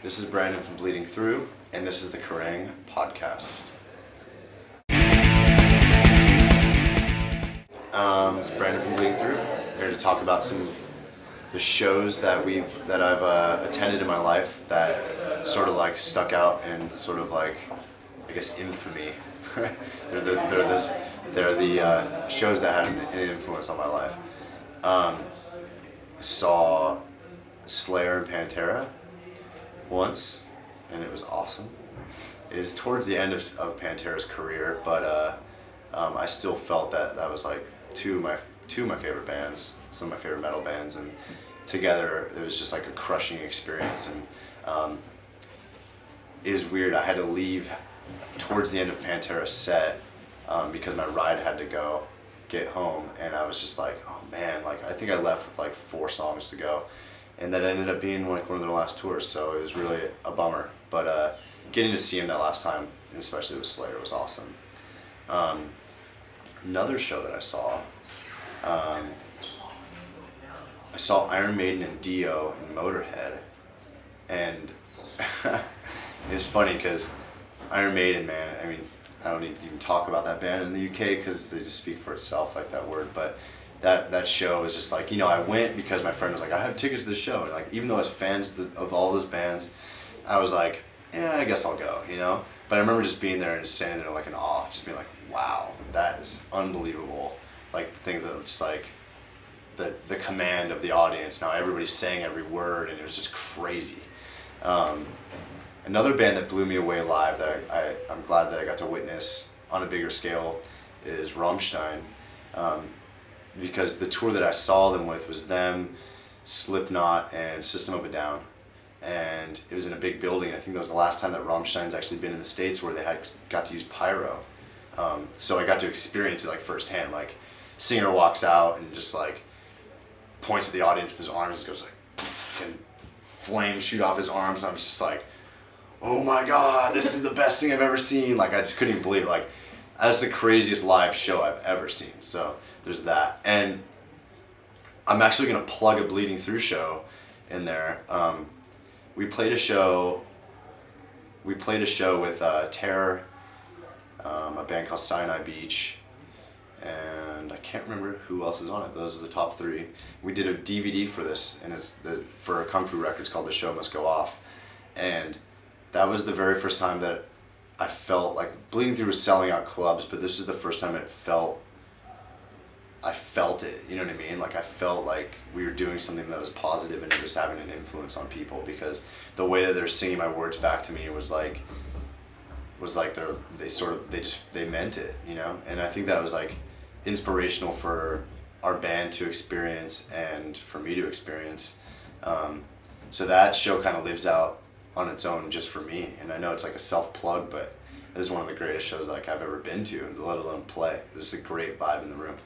This is Brandon from Bleeding Through, and this is the Kerrang podcast. It's Brandon from Bleeding Through, here to talk about some of the shows that I've attended in my life that sort of like stuck out and sort of like, I guess, infamy. they're the shows that had an influence on my life. I saw Slayer and Pantera once, and it was awesome. It was towards the end of Pantera's career, but I still felt that was like two of my favorite bands, some of my favorite metal bands, and together it was just like a crushing experience. And it was weird. I had to leave towards the end of Pantera's set because my ride had to get home, and I was just like, oh man, like I think I left with like 4 songs to go. And that ended up being like one of their last tours, so it was really a bummer. But getting to see him that last time, especially with Slayer, was awesome. Another show that I saw Iron Maiden and Dio in Motorhead, and it's funny because Iron Maiden, man, I mean, I don't need to even talk about that band in the UK because they just speak for itself, like that word, but that show is just like, I went because my friend was like, I have tickets to the show, and like, even though I was fans of all those bands, I was like, I guess I'll go, But I remember just being there and just standing there like in awe, just being like, wow, that is unbelievable. Like things that are just like the command of the audience. Now everybody's saying every word, and it was just crazy. Another band that blew me away live that I'm glad that I got to witness on a bigger scale is Rammstein. Because the tour that I saw them with was them, Slipknot, and System of a Down. And it was in a big building. I think that was the last time that Rammstein's actually been in the States where they got to use pyro. So I got to experience it like firsthand. Like, singer walks out and just like points at the audience with his arms and goes like, poof, and flames shoot off his arms. And I'm just like, oh my God, this is the best thing I've ever seen. Like, I just couldn't even believe it. Like, that's the craziest live show I've ever seen. So there's that. And I'm actually going to plug a Bleeding Through show in there. We played a show with Terror, a band called Sinai Beach, and I can't remember who else is on it. Those are the top 3. We did a DVD for this, and it's for Kung Fu Records called The Show Must Go Off. And that was the very first time that I felt like Bleeding Through was selling out clubs, but this is the first time I felt it, you know what I mean? Like I felt like we were doing something that was positive and just having an influence on people, because the way that they're singing my words back to me was like they meant it, And I think that was like inspirational for our band to experience and for me to experience. So that show kind of lives out on its own just for me, and I know it's like a self-plug, but this is one of the greatest shows like I've ever been to, let alone play. It was a great vibe in the room.